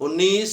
19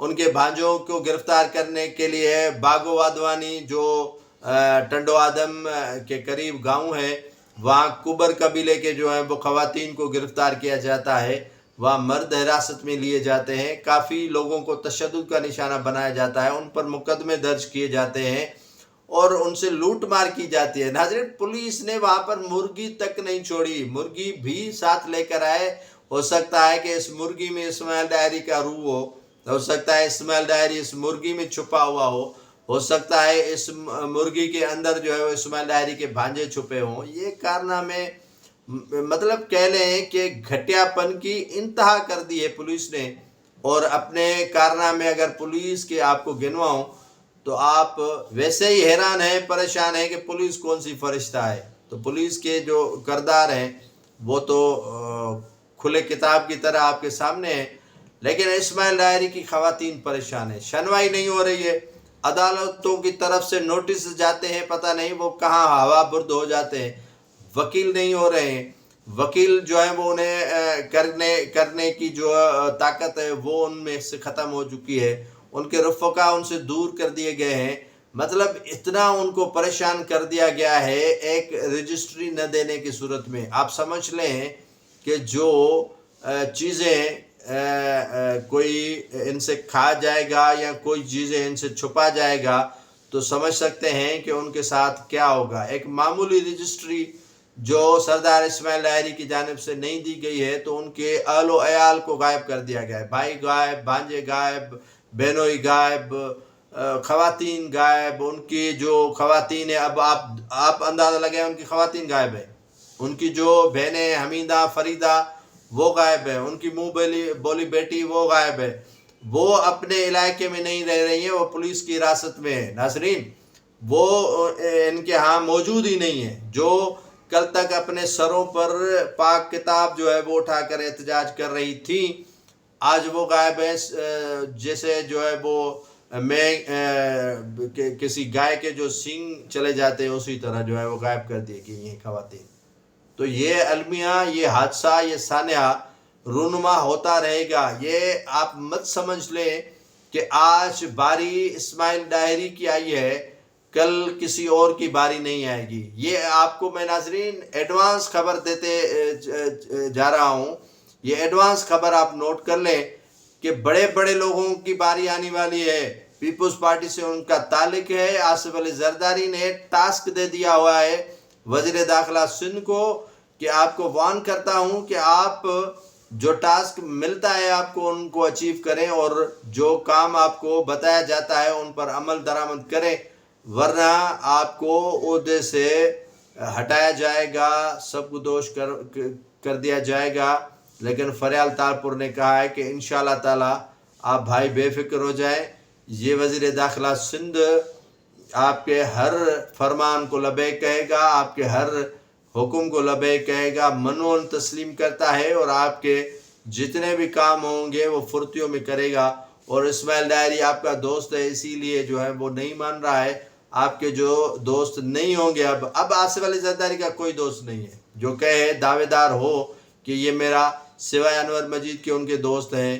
ان کے بھانجوں کو گرفتار کرنے کے لیے باگو وادوانی جو ٹنڈو آدم کے قریب گاؤں ہے، وہاں کبر قبیلے کے جو ہیں وہ خواتین کو گرفتار کیا جاتا ہے، وہاں مرد حراست میں لیے جاتے ہیں، کافی لوگوں کو تشدد کا نشانہ بنایا جاتا ہے، ان پر مقدمے درج کیے جاتے ہیں اور ان سے لوٹ مار کی جاتی ہے۔ ناظرین، پولیس نے وہاں پر مرغی تک نہیں چھوڑی، مرغی بھی ساتھ لے کر آئے۔ ہو سکتا ہے کہ اس مرغی میں اسماعیل ڈائری کا روح ہو سکتا ہے اسماعیل ڈائری اس مرغی میں چھپا ہوا ہو سکتا ہے اس مرغی کے اندر جو ہے وہ اسماعیل ڈائری کے بھانجے چھپے ہوں۔ یہ کارنامے مطلب کہہ لیں کہ گھٹیا پن کی انتہا کر دی ہے پولیس نے، اور اپنے کارنامے اگر پولیس کے آپ کو گنواؤں تو آپ ویسے ہی حیران ہیں، پریشان ہیں کہ پولیس کون سی فرشتہ ہے۔ تو پولیس کے جو کردار ہیں وہ تو کھلے کتاب کی طرح آپ کے سامنے ہیں، لیکن اسماعیل ڈائری کی خواتین پریشان ہیں، شنوائی نہیں ہو رہی ہے، عدالتوں کی طرف سے نوٹس جاتے ہیں، پتہ نہیں وہ کہاں ہوا برد ہو جاتے ہیں، وکیل نہیں ہو رہے ہیں، وکیل جو ہے وہ انہیں کرنے کی جو طاقت ہے وہ ان میں سے ختم ہو چکی ہے، ان کے رفقا ان سے دور کر دیے گئے ہیں، مطلب اتنا ان کو پریشان کر دیا گیا ہے ایک رجسٹری نہ دینے کی صورت میں۔ آپ سمجھ لیں کہ جو چیزیں کوئی ان سے کھا جائے گا یا کوئی چیزیں ان سے چھپا جائے گا تو سمجھ سکتے ہیں کہ ان کے ساتھ کیا ہوگا۔ ایک معمولی رجسٹری جو سردار اسماعیل ڈائری کی جانب سے نہیں دی گئی ہے تو ان کے اہل و عیال کو غائب کر دیا گیا ہے، بھائی غائب، بھانجے غائب، بہنوئی غائب، خواتین غائب، ان کی جو خواتین ہیں اب آپ اندازہ لگائیں ان کی خواتین غائب ہیں، ان کی جو بہنیں حمیدہ فریدہ وہ غائب ہے، ان کی منہ بولی بیٹی وہ غائب ہے، وہ اپنے علاقے میں نہیں رہ رہی ہیں، وہ پولیس کی حراست میں ہے۔ ناظرین، وہ ان کے ہاں موجود ہی نہیں ہے، جو کل تک اپنے سروں پر پاک کتاب جو ہے وہ اٹھا کر احتجاج کر رہی تھی، آج وہ غائب ہے، جیسے جو ہے وہ میں کسی گائے کے جو سینگ چلے جاتے ہیں اسی طرح جو ہے وہ غائب کر دیے گئی ہیں خواتین۔ تو یہ المیہ، یہ حادثہ، یہ سانحہ رونما ہوتا رہے گا۔ یہ آپ مت سمجھ لیں کہ آج باری اسماعیل ڈائری کی آئی ہے، کل کسی اور کی باری نہیں آئے گی۔ یہ آپ کو میں ناظرین ایڈوانس خبر دیتے جا رہا ہوں، یہ ایڈوانس خبر آپ نوٹ کر لیں کہ بڑے بڑے لوگوں کی باری آنے والی ہے۔ پیپلز پارٹی سے ان کا تعلق ہے، آصف علی زرداری نے ٹاسک دے دیا ہوا ہے وزیر داخلہ سندھ کو کہ آپ کو وارن کرتا ہوں کہ آپ جو ٹاسک ملتا ہے آپ کو ان کو اچیو کریں، اور جو کام آپ کو بتایا جاتا ہے ان پر عمل درآمد کریں، ورنہ آپ کو عہدے سے ہٹایا جائے گا، سب کو دوش کر دیا جائے گا۔ لیکن فریال تالپور نے کہا ہے کہ انشاءاللہ تعالی آپ بھائی بے فکر ہو جائیں، یہ وزیر داخلہ سندھ آپ کے ہر فرمان کو لبیک کہے گا، آپ کے ہر حکم کو لبیک کہے گا، منون تسلیم کرتا ہے، اور آپ کے جتنے بھی کام ہوں گے وہ فرتیوں میں کرے گا۔ اور اسماعیل ڈائری آپ کا دوست ہے، اسی لیے جو ہے وہ نہیں مان رہا ہے۔ آپ کے جو دوست نہیں ہوں گے، اب آصف علی زرداری کا کوئی دوست نہیں ہے جو کہے دعوے دار ہو کہ یہ میرا سوائے انور مجید کے ان کے دوست ہیں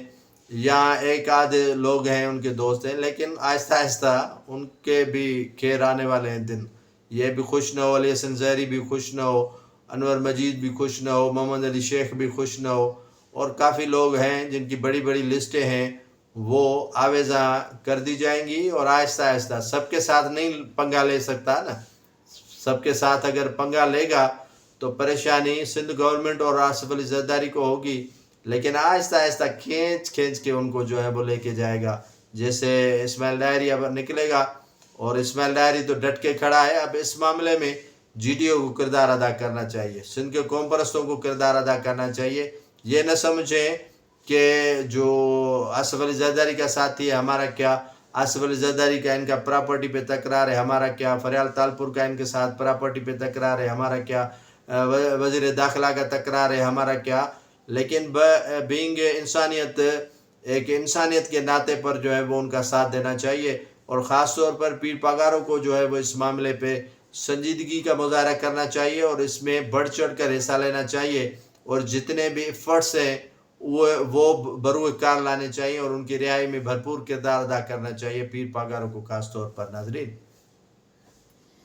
یا ایک آدھے لوگ ہیں ان کے دوست ہیں، لیکن آہستہ آہستہ ان کے بھی خیر آنے والے ہیں دن، یہ بھی خوش نہ ہو، علی حسن زہری بھی خوش نہ ہو، انور مجید بھی خوش نہ ہو، محمد علی شیخ بھی خوش نہ ہو، اور کافی لوگ ہیں جن کی بڑی بڑی لسٹیں ہیں وہ آویزاں کر دی جائیں گی، اور آہستہ آہستہ سب کے ساتھ نہیں پنگا لے سکتا نا، سب کے ساتھ اگر پنگا لے گا تو پریشانی سندھ گورنمنٹ اور آصف علی زرداری کو ہوگی، لیکن آہستہ آہستہ کھینچ کے ان کو جو ہے وہ لے کے جائے گا۔ جیسے اسماعیل ڈائری اب نکلے گا، اور اسماعیل ڈائری تو ڈٹ کے کھڑا ہے، اب اس معاملے میں جی ڈی او کو کردار ادا کرنا چاہیے، سندھ کے قوم پرستوں کو کردار ادا کرنا چاہیے۔ یہ نہ سمجھیں کہ جو آصف علی زرداری کا ساتھی ہے ہمارا کیا، آصف علی زرداری کا ان کا پراپرٹی پہ تکرار ہے ہمارا کیا، فریال تالپور کا ان کے ساتھ پراپرٹی پہ تکرار ہے ہمارا کیا، وزیر داخلہ کا تکرار ہے ہمارا کیا، لیکن بینگ انسانیت، ایک انسانیت کے ناطے پر جو ہے وہ ان کا ساتھ دینا چاہیے، اور خاص طور پر پیر پگاروں کو جو ہے وہ اس معاملے پہ سنجیدگی کا مظاہرہ کرنا چاہیے، اور اس میں بڑھ چڑھ کر حصہ لینا چاہیے، اور جتنے بھی ایفرٹس ہیں وہ بروئے کار لانے چاہیے اور ان کی رہائی میں بھرپور کردار ادا کرنا چاہیے پیر پاگاروں کو خاص طور پر۔ ناظرین